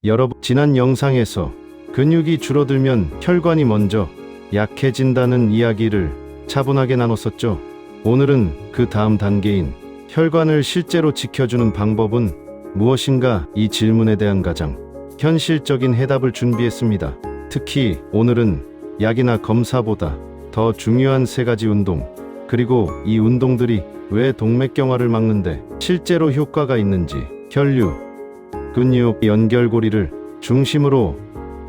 여러분, 지난 영상에서 근육이 줄어들면 혈관이 먼저 약해진다는 이야기를 차분하게 나눴었죠. 오늘은 그 다음 단계인 혈관을 실제로 지켜주는 방법은 무엇인가, 이 질문에 대한 가장 현실적인 해답을 준비했습니다. 특히 오늘은 약이나 검사보다 더 중요한 3가지 운동, 그리고 이 운동들이 왜 동맥경화를 막는데 실제로 효과가 있는지, 혈류, 근육, 연결고리를 중심으로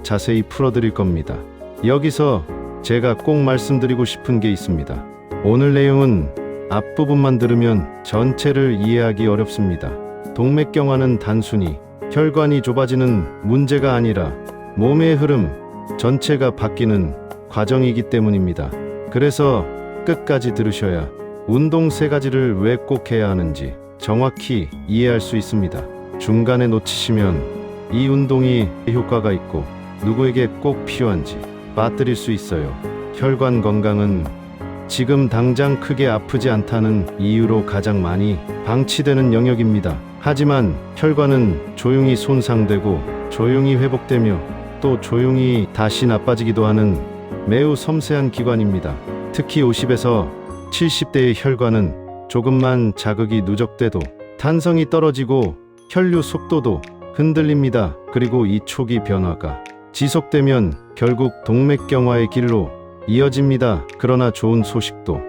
자세히 풀어드릴 겁니다. 여기서 제가 꼭 말씀드리고 싶은 게 있습니다. 오늘 내용은 앞부분만 들으면 전체를 이해하기 어렵습니다. 동맥경화는 단순히 혈관이 좁아지는 문제가 아니라 몸의 흐름 전체가 바뀌는 과정이기 때문입니다. 그래서 끝까지 들으셔야 운동 3가지를 왜 꼭 해야 하는지 정확히 이해할 수 있습니다. 중간에 놓치시면 이 운동이 효과가 있고 누구에게 꼭 필요한지 빠뜨릴 수 있어요. 혈관 건강은 지금 당장 크게 아프지 않다는 이유로 가장 많이 방치되는 영역입니다. 하지만 혈관은 조용히 손상되고 조용히 회복되며 또 조용히 다시 나빠지기도 하는 매우 섬세한 기관입니다. 특히 50에서 70대의 혈관은 조금만 자극이 누적돼도 탄성이 떨어지고 혈류 속도도 흔들립니다. 그리고 이 초기 변화가 지속되면 결국 동맥경화의 길로 이어집니다. 그러나 좋은 소식도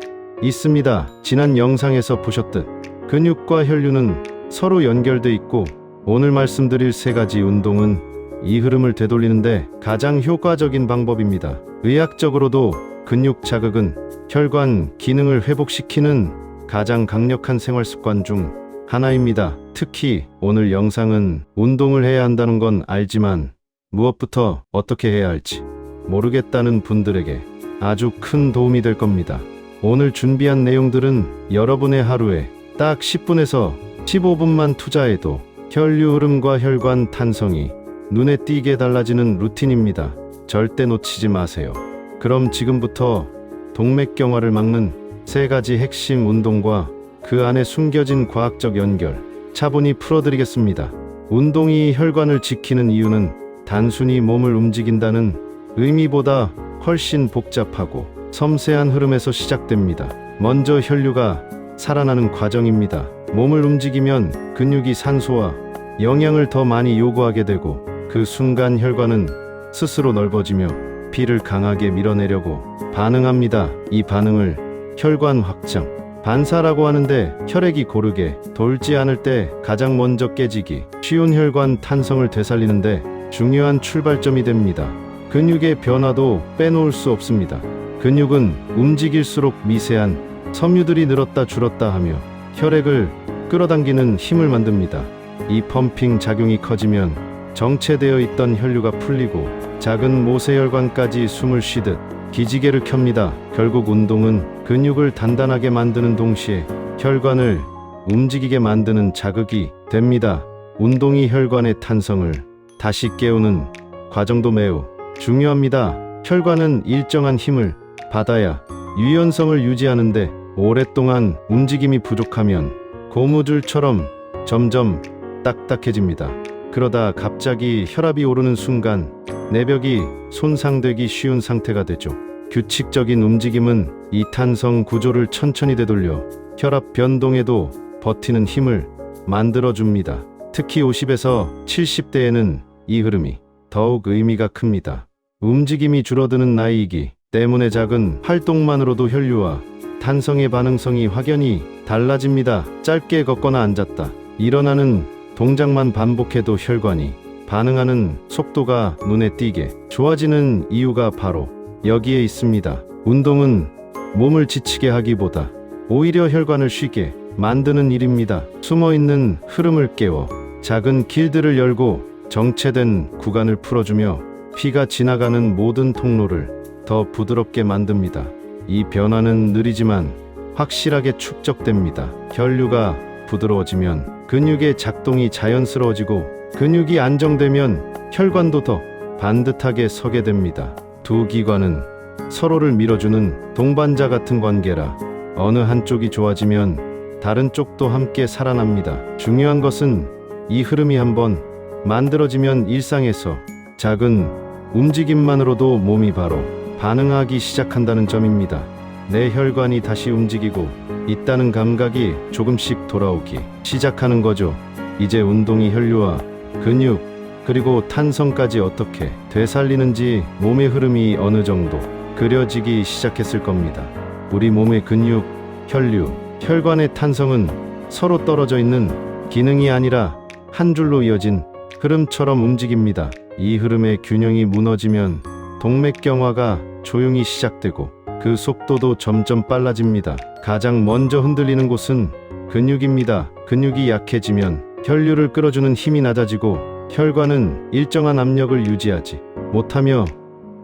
있습니다. 지난 영상에서 보셨듯 근육과 혈류는 서로 연결돼 있고 오늘 말씀드릴 3가지 운동은 이 흐름을 되돌리는데 가장 효과적인 방법입니다. 의학적으로도 근육 자극은 혈관 기능을 회복시키는 가장 강력한 생활 습관 중 하나입니다. 특히 오늘 영상은 운동을 해야 한다는 건 알지만 무엇부터 어떻게 해야 할지 모르겠다는 분들에게 아주 큰 도움이 될 겁니다. 오늘 준비한 내용들은 여러분의 하루에 딱 10분에서 15분만 투자해도 혈류 흐름과 혈관 탄성이 눈에 띄게 달라지는 루틴입니다. 절대 놓치지 마세요. 그럼 지금부터 동맥경화를 막는 3가지 핵심 운동과 그 안에 숨겨진 과학적 연결 차분히 풀어드리겠습니다. 운동이 혈관을 지키는 이유는 단순히 몸을 움직인다는 의미보다 훨씬 복잡하고 섬세한 흐름에서 시작됩니다. 먼저 혈류가 살아나는 과정입니다. 몸을 움직이면 근육이 산소와 영양을 더 많이 요구하게 되고 그 순간 혈관은 스스로 넓어지며 피를 강하게 밀어내려고 반응합니다. 이 반응을 혈관 확장, 반사라고 하는데 혈액이 고르게 돌지 않을 때 가장 먼저 깨지기 쉬운 혈관 탄성을 되살리는데 중요한 출발점이 됩니다. 근육의 변화도 빼놓을 수 없습니다. 근육은 움직일수록 미세한 섬유들이 늘었다 줄었다 하며 혈액을 끌어당기는 힘을 만듭니다. 이 펌핑 작용이 커지면 정체되어 있던 혈류가 풀리고 작은 모세혈관까지 숨을 쉬듯 기지개를 켭니다. 결국 운동은 근육을 단단하게 만드는 동시에 혈관을 움직이게 만드는 자극이 됩니다. 운동이 혈관의 탄성을 다시 깨우는 과정도 매우 중요합니다. 혈관은 일정한 힘을 받아야 유연성을 유지하는데 오랫동안 움직임이 부족하면 고무줄처럼 점점 딱딱해집니다. 그러다 갑자기 혈압이 오르는 순간 내벽이 손상되기 쉬운 상태가 되죠. 규칙적인 움직임은 이 탄성 구조를 천천히 되돌려 혈압 변동에도 버티는 힘을 만들어줍니다. 특히 50에서 70대에는 이 흐름이 더욱 의미가 큽니다. 움직임이 줄어드는 나이이기 때문에 작은 활동만으로도 혈류와 탄성의 반응성이 확연히 달라집니다. 짧게 걷거나 앉았다 일어나는 동작만 반복해도 혈관이 반응하는 속도가 눈에 띄게 좋아지는 이유가 바로 여기에 있습니다. 운동은 몸을 지치게 하기보다 오히려 혈관을 쉬게 만드는 일입니다. 숨어있는 흐름을 깨워 작은 길들을 열고 정체된 구간을 풀어주며 피가 지나가는 모든 통로를 더 부드럽게 만듭니다. 이 변화는 느리지만 확실하게 축적됩니다. 혈류가 부드러워지면 근육의 작동이 자연스러워지고 근육이 안정되면 혈관도 더 반듯하게 서게 됩니다. 두 기관은 서로를 밀어주는 동반자 같은 관계라 어느 한쪽이 좋아지면 다른 쪽도 함께 살아납니다. 중요한 것은 이 흐름이 한번 만들어지면 일상에서 작은 움직임만으로도 몸이 바로 반응하기 시작한다는 점입니다. 내 혈관이 다시 움직이고 있다는 감각이 조금씩 돌아오기 시작하는 거죠. 이제 운동이 혈류와 근육 그리고 탄성까지 어떻게 되살리는지 몸의 흐름이 어느 정도 그려지기 시작했을 겁니다. 우리 몸의 근육, 혈류, 혈관의 탄성은 서로 떨어져 있는 기능이 아니라 한 줄로 이어진 흐름처럼 움직입니다. 이 흐름의 균형이 무너지면 동맥경화가 조용히 시작되고 그 속도도 점점 빨라집니다. 가장 먼저 흔들리는 곳은 근육입니다. 근육이 약해지면 혈류를 끌어주는 힘이 낮아지고 혈관은 일정한 압력을 유지하지 못하며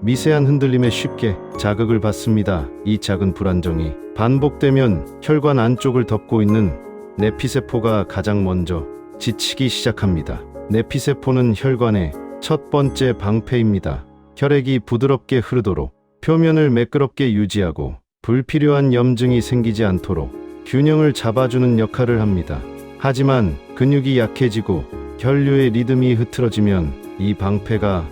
미세한 흔들림에 쉽게 자극을 받습니다. 이 작은 불안정이 반복되면 혈관 안쪽을 덮고 있는 내피세포가 가장 먼저 지치기 시작합니다. 내피세포는 혈관의 첫 번째 방패입니다. 혈액이 부드럽게 흐르도록 표면을 매끄럽게 유지하고 불필요한 염증이 생기지 않도록 균형을 잡아주는 역할을 합니다. 하지만 근육이 약해지고 혈류의 리듬이 흐트러지면 이 방패가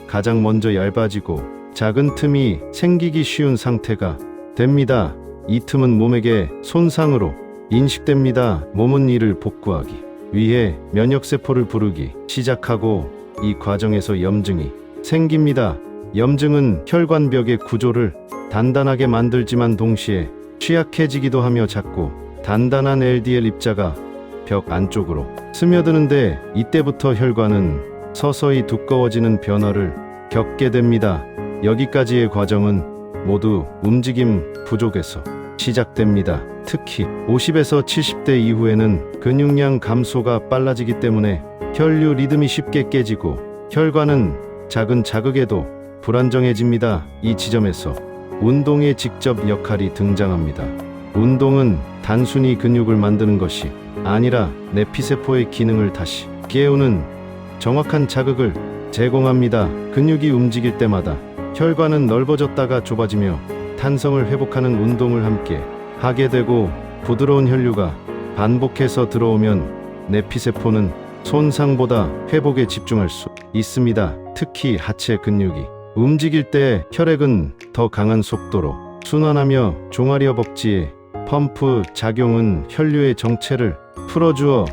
가장 먼저 얇아지고 작은 틈이 생기기 쉬운 상태가 됩니다. 이 틈은 몸에게 손상으로 인식됩니다. 몸은 이를 복구하기 위해 면역세포를 부르기 시작하고 이 과정에서 염증이 생깁니다. 염증은 혈관벽의 구조를 단단하게 만들지만 동시에 취약해지기도 하며 작고 단단한 LDL 입자가 벽 안쪽으로 스며드는데 이때부터 혈관은 서서히 두꺼워지는 변화를 겪게 됩니다. 여기까지의 과정은 모두 움직임 부족에서 시작됩니다. 특히 50에서 70대 이후에는 근육량 감소가 빨라지기 때문에 혈류 리듬이 쉽게 깨지고 혈관은 작은 자극에도 불안정해집니다. 이 지점에서 운동의 직접 역할이 등장합니다. 운동은 단순히 근육을 만드는 것이 아니라 내피세포의 기능을 다시 깨우는 정확한 자극을 제공합니다. 근육이 움직일 때마다 혈관은 넓어졌다가 좁아지며 탄성을 회복하는 운동을 함께 하게 되고 부드러운 혈류가 반복해서 들어오면 내피세포는 손상보다 회복에 집중할 수 있습니다. 특히 하체 근육이 움직일 때 혈액은 더 강한 속도로 순환하며 종아리 허벅지의 펌프 작용은 혈류의 정체를 풀어주어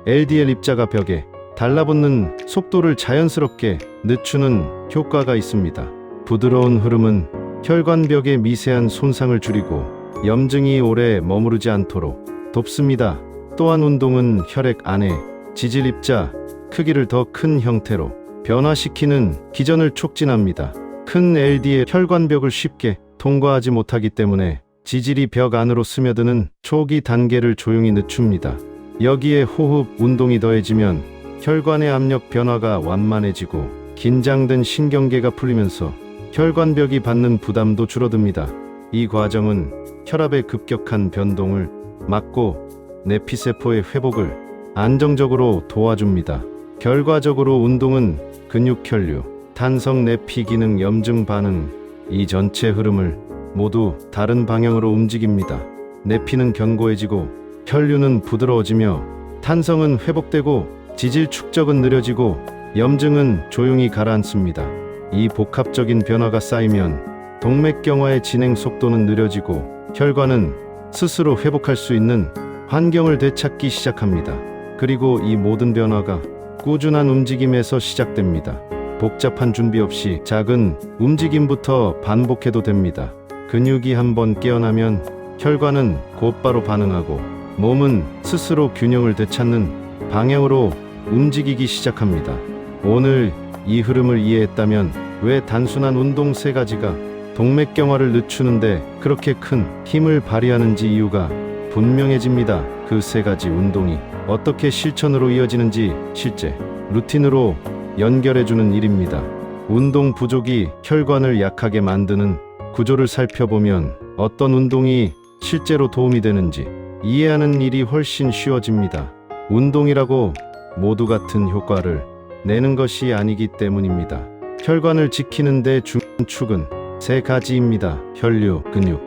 LDL 입자가 벽에 달라붙는 속도를 자연스럽게 늦추는 효과가 있습니다. 부드러운 흐름은 혈관벽의 미세한 손상을 줄이고 염증이 오래 머무르지 않도록 돕습니다. 또한 운동은 혈액 안에 지질 입자 크기를 더 큰 형태로 변화시키는 기전을 촉진합니다. 큰 LDL 혈관벽을 쉽게 통과하지 못하기 때문에 지질이 벽 안으로 스며드는 초기 단계를 조용히 늦춥니다. 여기에 호흡 운동이 더해지면 혈관의 압력 변화가 완만해지고 긴장된 신경계가 풀리면서 혈관벽이 받는 부담도 줄어듭니다. 이 과정은 혈압의 급격한 변동을 막고 내피세포의 회복을 안정적으로 도와줍니다. 결과적으로 운동은 근육 혈류, 탄성 내피 기능, 염증 반응 이 전체 흐름을 모두 다른 방향으로 움직입니다. 내피는 견고해지고 혈류는 부드러워지며 탄성은 회복되고 지질 축적은 느려지고 염증은 조용히 가라앉습니다. 이 복합적인 변화가 쌓이면 동맥경화의 진행 속도는 느려지고 혈관은 스스로 회복할 수 있는 환경을 되찾기 시작합니다. 그리고 이 모든 변화가 꾸준한 움직임에서 시작됩니다. 복잡한 준비 없이 작은 움직임부터 반복해도 됩니다. 근육이 한번 깨어나면 혈관은 곧바로 반응하고 몸은 스스로 균형을 되찾는 방향으로 움직이기 시작합니다. 오늘 이 흐름을 이해했다면 왜 단순한 운동 세 가지가 동맥경화를 늦추는데 그렇게 큰 힘을 발휘하는지 이유가 분명해집니다. 그 세 가지 운동이 어떻게 실천으로 이어지는지 실제 루틴으로 연결해주는 일입니다. 운동 부족이 혈관을 약하게 만드는 구조를 살펴보면 어떤 운동이 실제로 도움이 되는지 이해하는 일이 훨씬 쉬워집니다. 운동이라고 모두 같은 효과를 내는 것이 아니기 때문입니다. 혈관을 지키는 데 중요한 축은 세 가지입니다. 혈류, 근육,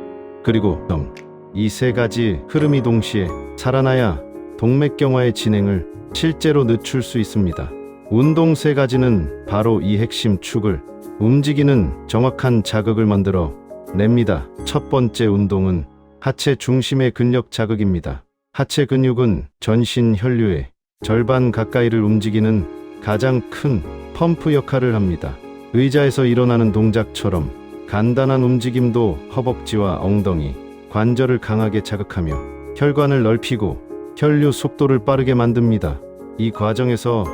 그리고 정. 이 세 가지 흐름이 동시에 살아나야 동맥경화의 진행을 실제로 늦출 수 있습니다. 운동 세 가지는 바로 이 핵심 축을 움직이는 정확한 자극을 만들어 냅니다. 첫 번째 운동은 하체 중심의 근력 자극입니다. 하체 근육은 전신 혈류의 절반 가까이를 움직이는 가장 큰 펌프 역할을 합니다. 의자에서 일어나는 동작처럼 간단한 움직임도 허벅지와 엉덩이, 관절을 강하게 자극하며 혈관을 넓히고 혈류 속도를 빠르게 만듭니다. 이 과정에서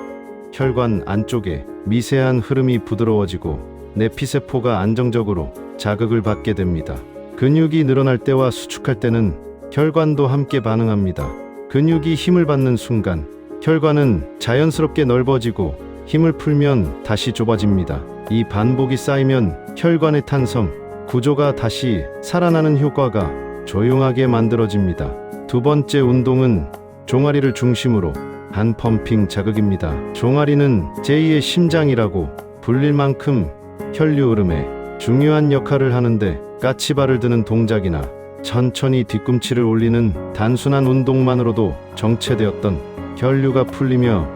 혈관 안쪽에 미세한 흐름이 부드러워지고 내피세포가 안정적으로 자극을 받게 됩니다. 근육이 늘어날 때와 수축할 때는 혈관도 함께 반응합니다. 근육이 힘을 받는 순간 혈관은 자연스럽게 넓어지고 힘을 풀면 다시 좁아집니다. 이 반복이 쌓이면 혈관의 탄성, 구조가 다시 살아나는 효과가 조용하게 만들어집니다. 두 번째 운동은 종아리를 중심으로 한 펌핑 자극입니다. 종아리는 제2의 심장이라고 불릴 만큼 혈류 흐름에 중요한 역할을 하는데 까치발을 드는 동작이나 천천히 뒤꿈치를 올리는 단순한 운동만으로도 정체되었던 혈류가 풀리며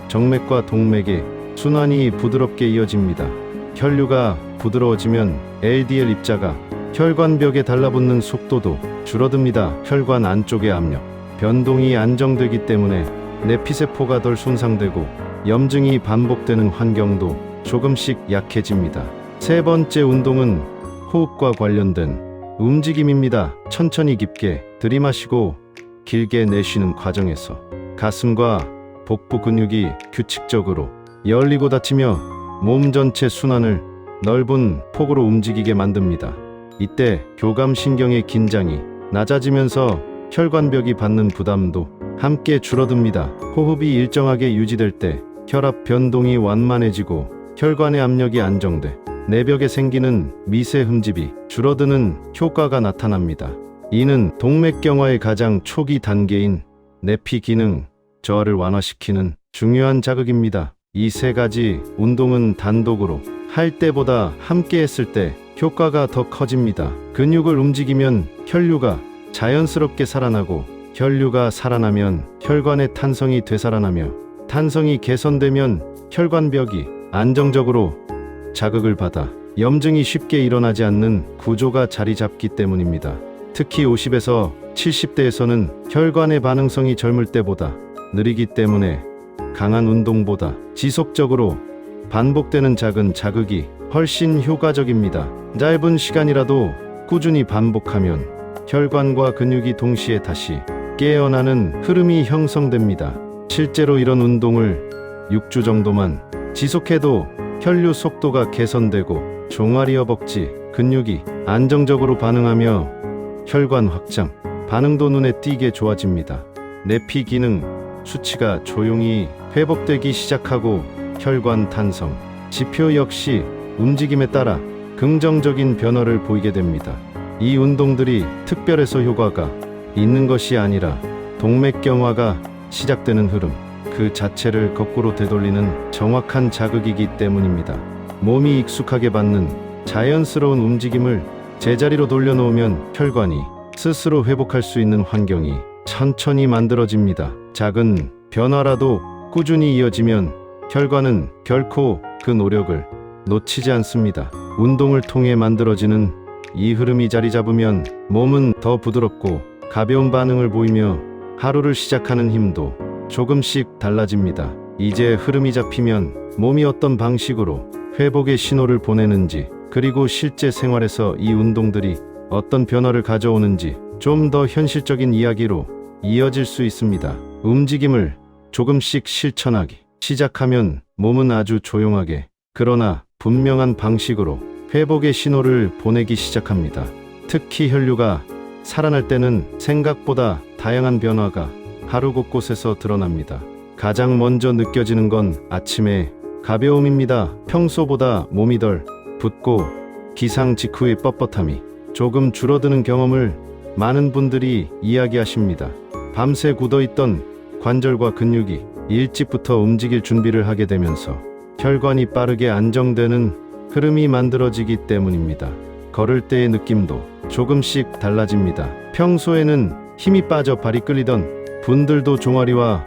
정맥과 동맥의 순환이 부드럽게 이어집니다. 혈류가 부드러워지면 LDL 입자가 혈관벽에 달라붙는 속도도 줄어듭니다. 혈관 안쪽의 압력, 변동이 안정되기 때문에 내피세포가 덜 손상되고 염증이 반복되는 환경도 조금씩 약해집니다. 세 번째 운동은 호흡과 관련된 움직임입니다. 천천히 깊게 들이마시고 길게 내쉬는 과정에서 가슴과 복부 근육이 규칙적으로 열리고 닫히며 몸 전체 순환을 넓은 폭으로 움직이게 만듭니다. 이때 교감신경의 긴장이 낮아지면서 혈관벽이 받는 부담도 함께 줄어듭니다. 호흡이 일정하게 유지될 때 혈압 변동이 완만해지고 혈관의 압력이 안정돼 내벽에 생기는 미세 흠집이 줄어드는 효과가 나타납니다. 이는 동맥경화의 가장 초기 단계인 내피 기능 저하를 완화시키는 중요한 자극입니다. 이 세 가지 운동은 단독으로 할 때보다 함께 했을 때 효과가 더 커집니다. 근육을 움직이면 혈류가 자연스럽게 살아나고 혈류가 살아나면 혈관의 탄성이 되살아나며 탄성이 개선되면 혈관벽이 안정적으로 자극을 받아 염증이 쉽게 일어나지 않는 구조가 자리 잡기 때문입니다. 특히 50에서 70대에서는 혈관의 반응성이 젊을 때보다 느리기 때문에 강한 운동보다 지속적으로 반복되는 작은 자극이 훨씬 효과적입니다. 짧은 시간이라도 꾸준히 반복하면 혈관과 근육이 동시에 다시 깨어나는 흐름이 형성됩니다. 실제로 이런 운동을 6주 정도만 지속해도 혈류 속도가 개선되고 종아리 허벅지 근육이 안정적으로 반응하며 혈관 확장 반응도 눈에 띄게 좋아집니다. 내피 기능 수치가 조용히 회복되기 시작하고 혈관 탄성 지표 역시 움직임에 따라 긍정적인 변화를 보이게 됩니다. 이 운동들이 특별해서 효과가 있는 것이 아니라 동맥경화가 시작되는 흐름 그 자체를 거꾸로 되돌리는 정확한 자극이기 때문입니다. 몸이 익숙하게 받는 자연스러운 움직임을 제자리로 돌려놓으면 혈관이 스스로 회복할 수 있는 환경이 천천히 만들어집니다. 작은 변화라도 꾸준히 이어지면 혈관은 결코 그 노력을 놓치지 않습니다. 운동을 통해 만들어지는 이 흐름이 자리 잡으면 몸은 더 부드럽고 가벼운 반응을 보이며 하루를 시작하는 힘도 조금씩 달라집니다. 이제 흐름이 잡히면 몸이 어떤 방식으로 회복의 신호를 보내는지 그리고 실제 생활에서 이 운동들이 어떤 변화를 가져오는지 좀 더 현실적인 이야기로 이어질 수 있습니다. 움직임을 조금씩 실천하기 시작하면 몸은 아주 조용하게 그러나 분명한 방식으로 회복의 신호를 보내기 시작합니다. 특히 혈류가 살아날 때는 생각보다 다양한 변화가 하루 곳곳에서 드러납니다. 가장 먼저 느껴지는 건 아침의 가벼움입니다. 평소보다 몸이 덜 붓고 기상 직후의 뻣뻣함이 조금 줄어드는 경험을 많은 분들이 이야기하십니다. 밤새 굳어있던 관절과 근육이 일찍부터 움직일 준비를 하게 되면서 혈관이 빠르게 안정되는 흐름이 만들어지기 때문입니다. 걸을 때의 느낌도 조금씩 달라집니다. 평소에는 힘이 빠져 발이 끌리던 분들도 종아리와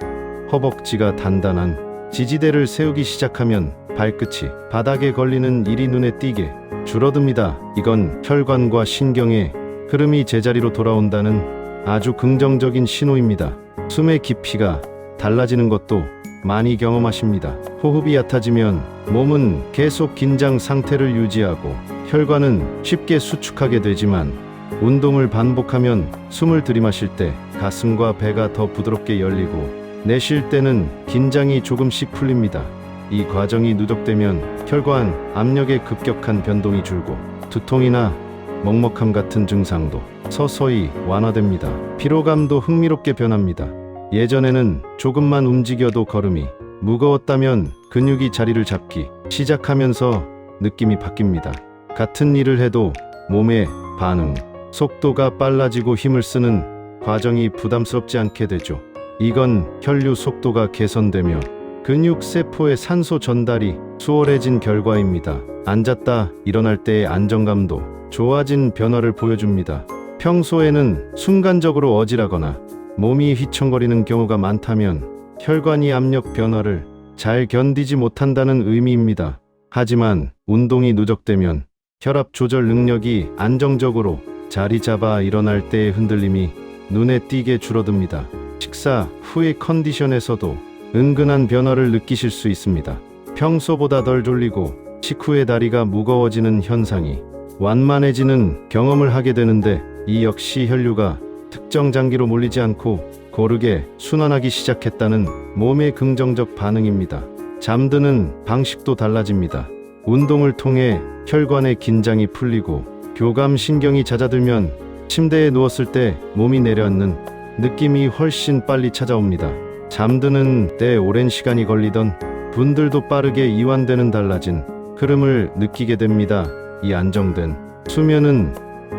허벅지가 단단한 지지대를 세우기 시작하면 발끝이 바닥에 걸리는 일이 눈에 띄게 줄어듭니다. 이건 혈관과 신경의 흐름이 제자리로 돌아온다는 아주 긍정적인 신호입니다. 숨의 깊이가 달라지는 것도 많이 경험하십니다. 호흡이 얕아지면 몸은 계속 긴장 상태를 유지하고 혈관은 쉽게 수축하게 되지만 운동을 반복하면 숨을 들이마실 때 가슴과 배가 더 부드럽게 열리고 내쉴 때는 긴장이 조금씩 풀립니다. 이 과정이 누적되면 혈관 압력의 급격한 변동이 줄고 두통이나 먹먹함 같은 증상도 서서히 완화됩니다. 피로감도 흥미롭게 변합니다. 예전에는 조금만 움직여도 걸음이 무거웠다면 근육이 자리를 잡기 시작하면서 느낌이 바뀝니다. 같은 일을 해도 몸의 반응, 속도가 빨라지고 힘을 쓰는 과정이 부담스럽지 않게 되죠. 이건 혈류 속도가 개선되며 근육 세포의 산소 전달이 수월해진 결과입니다. 앉았다 일어날 때의 안정감도 좋아진 변화를 보여줍니다. 평소에는 순간적으로 어지러거나 몸이 휘청거리는 경우가 많다면 혈관이 압력 변화를 잘 견디지 못한다는 의미입니다. 하지만 운동이 누적되면 혈압 조절 능력이 안정적으로 자리 잡아 일어날 때의 흔들림이 눈에 띄게 줄어듭니다. 식사 후의 컨디션에서도 은근한 변화를 느끼실 수 있습니다. 평소보다 덜 졸리고 식후에 다리가 무거워지는 현상이 완만해지는 경험을 하게 되는데 이 역시 혈류가 특정 장기로 몰리지 않고 고르게 순환하기 시작했다는 몸의 긍정적 반응입니다. 잠드는 방식도 달라집니다. 운동을 통해 혈관의 긴장이 풀리고 교감신경이 잦아들면 침대에 누웠을 때 몸이 내려앉는 느낌이 훨씬 빨리 찾아옵니다. 잠드는 데 오랜 시간이 걸리던 분들도 빠르게 이완되는 달라진 흐름을 느끼게 됩니다. 이 안정된 수면은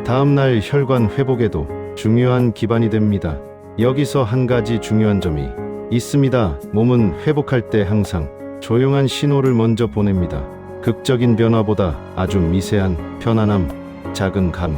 다음날 혈관 회복에도 중요한 기반이 됩니다. 여기서 한 가지 중요한 점이 있습니다. 몸은 회복할 때 항상 조용한 신호를 먼저 보냅니다. 극적인 변화보다 아주 미세한 편안함, 작은 감,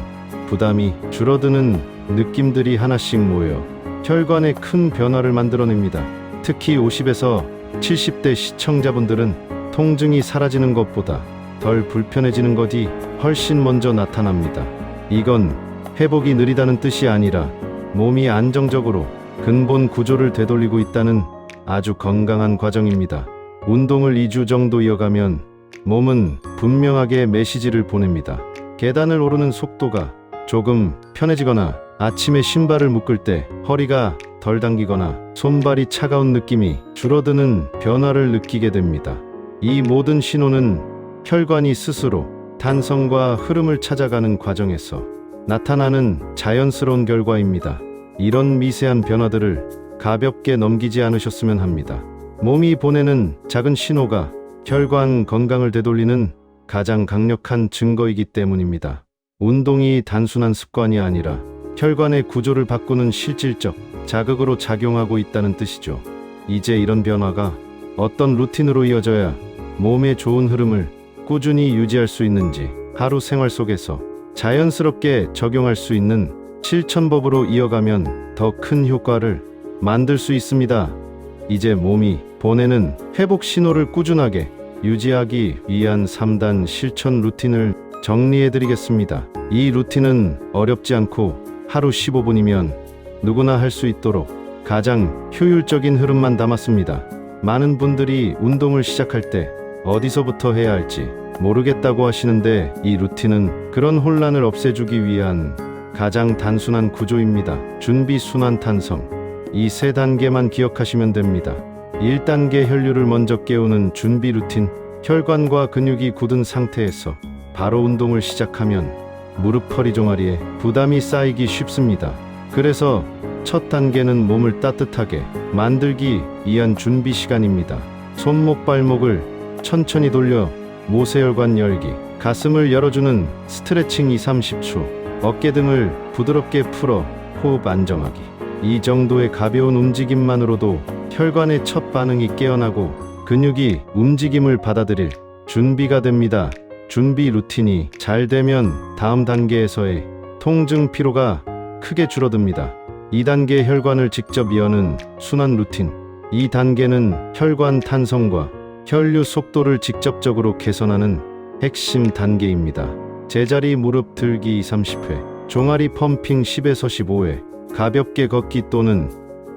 부담이 줄어드는 느낌들이 하나씩 모여 혈관에 큰 변화를 만들어냅니다. 특히 50에서 70대 시청자분들은 통증이 사라지는 것보다 덜 불편해지는 것이 훨씬 먼저 나타납니다. 이건 회복이 느리다는 뜻이 아니라 몸이 안정적으로 근본 구조를 되돌리고 있다는 아주 건강한 과정입니다. 운동을 2주 정도 이어가면 몸은 분명하게 메시지를 보냅니다. 계단을 오르는 속도가 조금 편해지거나 아침에 신발을 묶을 때 허리가 덜 당기거나 손발이 차가운 느낌이 줄어드는 변화를 느끼게 됩니다. 이 모든 신호는 혈관이 스스로 탄성과 흐름을 찾아가는 과정에서 나타나는 자연스러운 결과입니다. 이런 미세한 변화들을 가볍게 넘기지 않으셨으면 합니다. 몸이 보내는 작은 신호가 혈관 건강을 되돌리는 가장 강력한 증거이기 때문입니다. 운동이 단순한 습관이 아니라 혈관의 구조를 바꾸는 실질적 자극으로 작용하고 있다는 뜻이죠. 이제 이런 변화가 어떤 루틴으로 이어져야 몸의 좋은 흐름을 꾸준히 유지할 수 있는지 하루 생활 속에서 자연스럽게 적용할 수 있는 실천법으로 이어가면 더 큰 효과를 만들 수 있습니다. 이제 몸이 보내는 회복 신호를 꾸준하게 유지하기 위한 3단 실천 루틴을 정리해드리겠습니다. 이 루틴은 어렵지 않고 하루 15분이면 누구나 할 수 있도록 가장 효율적인 흐름만 담았습니다. 많은 분들이 운동을 시작할 때 어디서부터 해야 할지 모르겠다고 하시는데 이 루틴은 그런 혼란을 없애주기 위한 가장 단순한 구조입니다. 준비, 순환, 탄성. 이 세 단계만 기억하시면 됩니다. 1단계 혈류를 먼저 깨우는 준비 루틴. 혈관과 근육이 굳은 상태에서 바로 운동을 시작하면 무릎, 허리 종아리에 부담이 쌓이기 쉽습니다. 그래서 첫 단계는 몸을 따뜻하게 만들기 위한 준비 시간입니다. 손목, 발목을 천천히 돌려 모세혈관 열기, 가슴을 열어주는 스트레칭 2-30초, 어깨 등을 부드럽게 풀어 호흡 안정하기. 이 정도의 가벼운 움직임만으로도 혈관의 첫 반응이 깨어나고 근육이 움직임을 받아들일 준비가 됩니다. 준비 루틴이 잘 되면 다음 단계에서의 통증, 피로가 크게 줄어듭니다. 2단계 혈관을 직접 여는 순환 루틴. 이 단계는 혈관 탄성과 혈류 속도를 직접적으로 개선하는 핵심 단계입니다. 제자리 무릎 들기 2, 30회, 종아리 펌핑 10에서 15회, 가볍게 걷기 또는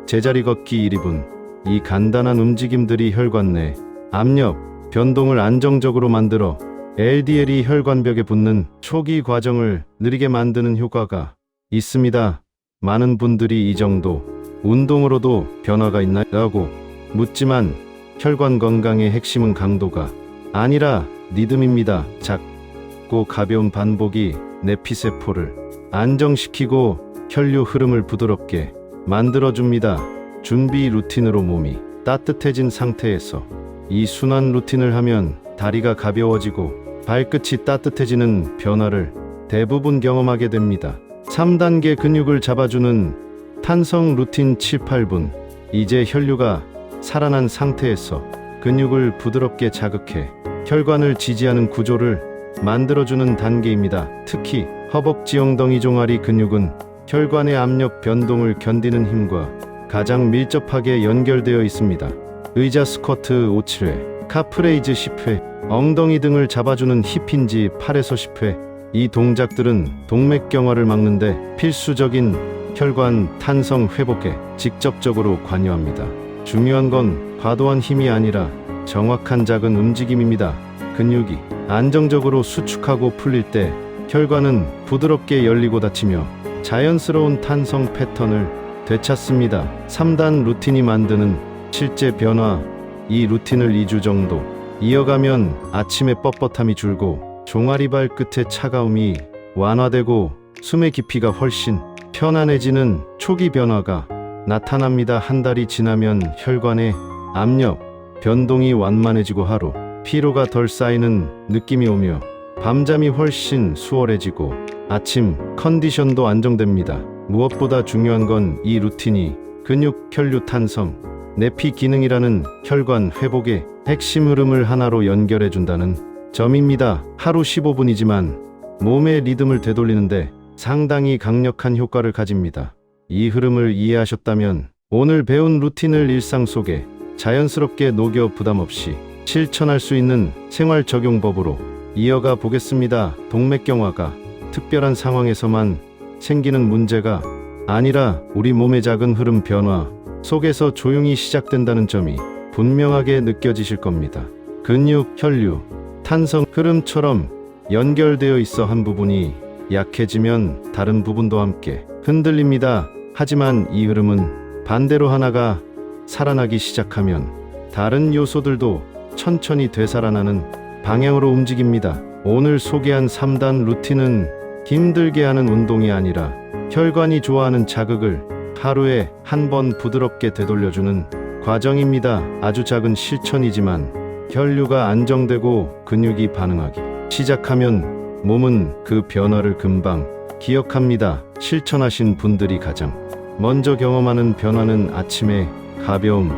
제자리 걷기 1, 2분. 이 간단한 움직임들이 혈관 내 압력, 변동을 안정적으로 만들어 LDL이 혈관벽에 붙는 초기 과정을 느리게 만드는 효과가 있습니다. 많은 분들이 이 정도 운동으로도 변화가 있나요?라고 묻지만 혈관 건강의 핵심은 강도가 아니라 리듬입니다. 작고 가벼운 반복이 내피세포를 안정시키고 혈류 흐름을 부드럽게 만들어줍니다. 준비 루틴으로 몸이 따뜻해진 상태에서 이 순환 루틴을 하면 다리가 가벼워지고 발끝이 따뜻해지는 변화를 대부분 경험하게 됩니다. 3단계 근육을 잡아주는 탄성 루틴 7, 8분. 이제 혈류가 살아난 상태에서 근육을 부드럽게 자극해 혈관을 지지하는 구조를 만들어주는 단계입니다. 특히 허벅지, 엉덩이, 종아리 근육은 혈관의 압력 변동을 견디는 힘과 가장 밀접하게 연결되어 있습니다. 의자 스쿼트 5, 7회, 카프레이즈 10회, 엉덩이 등을 잡아주는 힙힌지 8에서 10회. 이 동작들은 동맥경화를 막는데 필수적인 혈관 탄성 회복에 직접적으로 관여합니다. 중요한 건 과도한 힘이 아니라 정확한 작은 움직임입니다. 근육이 안정적으로 수축하고 풀릴 때 혈관은 부드럽게 열리고 닫히며 자연스러운 탄성 패턴을 되찾습니다. 3단 루틴이 만드는 실제 변화. 이 루틴을 2주 정도 이어가면 아침에 뻣뻣함이 줄고 종아리 발끝의 차가움이 완화되고 숨의 깊이가 훨씬 편안해지는 초기 변화가 나타납니다. 한 달이 지나면 혈관의 압력 변동이 완만해지고 하루 피로가 덜 쌓이는 느낌이 오며 밤잠이 훨씬 수월해지고 아침 컨디션도 안정됩니다. 무엇보다 중요한 건 이 루틴이 근육, 혈류 탄성, 내피 기능이라는 혈관 회복의 핵심 흐름을 하나로 연결해준다는 점입니다. 하루 15분이지만 몸의 리듬을 되돌리는데 상당히 강력한 효과를 가집니다. 이 흐름을 이해하셨다면 오늘 배운 루틴을 일상 속에 자연스럽게 녹여 부담 없이 실천할 수 있는 생활 적용법으로 이어가 보겠습니다. 동맥경화가 특별한 상황에서만 생기는 문제가 아니라 우리 몸의 작은 흐름 변화 속에서 조용히 시작된다는 점이 분명하게 느껴지실 겁니다. 근육, 혈류, 탄성 흐름처럼 연결되어 있어 한 부분이 약해지면 다른 부분도 함께 흔들립니다. 하지만 이 흐름은 반대로 하나가 살아나기 시작하면 다른 요소들도 천천히 되살아나는 방향으로 움직입니다. 오늘 소개한 3단 루틴은 힘들게 하는 운동이 아니라 혈관이 좋아하는 자극을 하루에 한 번 부드럽게 되돌려주는 과정입니다. 아주 작은 실천이지만 혈류가 안정되고 근육이 반응하기 시작하면 몸은 그 변화를 금방 기억합니다. 실천하신 분들이 가장 먼저 경험하는 변화는 아침의 가벼움,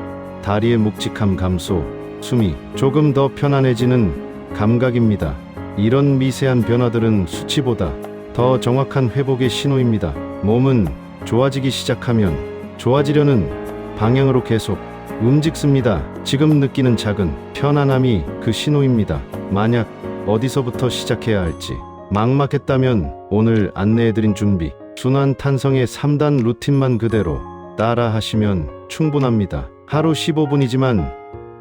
다리의 묵직함 감소, 숨이 조금 더 편안해지는 감각입니다. 이런 미세한 변화들은 수치보다 더 정확한 회복의 신호입니다. 몸은 좋아지기 시작하면 좋아지려는 방향으로 계속 움직습니다. 지금 느끼는 작은 편안함이 그 신호입니다. 만약 어디서부터 시작해야 할지 막막했다면 오늘 안내해드린 준비 순환 탄성의 3단 루틴만 그대로 따라 하시면 충분합니다. 하루 15분이지만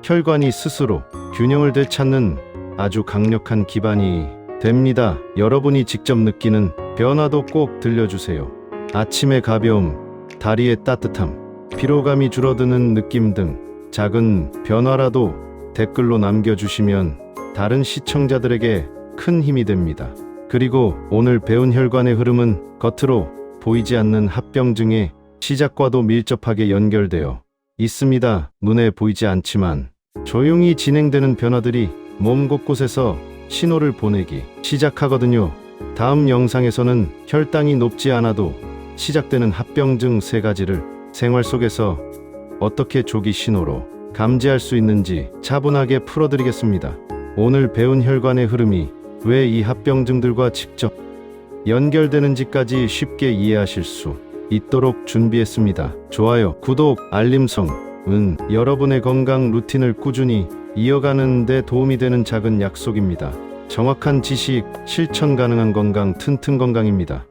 혈관이 스스로 균형을 되찾는 아주 강력한 기반이 됩니다. 여러분이 직접 느끼는 변화도 꼭 들려주세요. 아침의 가벼움, 다리의 따뜻함, 피로감이 줄어드는 느낌 등 작은 변화라도 댓글로 남겨주시면 다른 시청자들에게 큰 힘이 됩니다. 그리고 오늘 배운 혈관의 흐름은 겉으로 보이지 않는 합병증의 시작과도 밀접하게 연결되어 있습니다. 눈에 보이지 않지만 조용히 진행되는 변화들이 몸 곳곳에서 신호를 보내기 시작하거든요. 다음 영상에서는 혈당이 높지 않아도 시작되는 합병증 3가지를 생활 속에서 어떻게 조기 신호로 감지할 수 있는지 차분하게 풀어드리겠습니다. 오늘 배운 혈관의 흐름이 왜 이 합병증들과 직접 연결되는지까지 쉽게 이해하실 수 있도록 준비했습니다. 좋아요, 구독, 알림성 여러분의 건강 루틴을 꾸준히 이어가는 데 도움이 되는 작은 약속입니다. 정확한 지식, 실천 가능한 건강, 튼튼 건강입니다.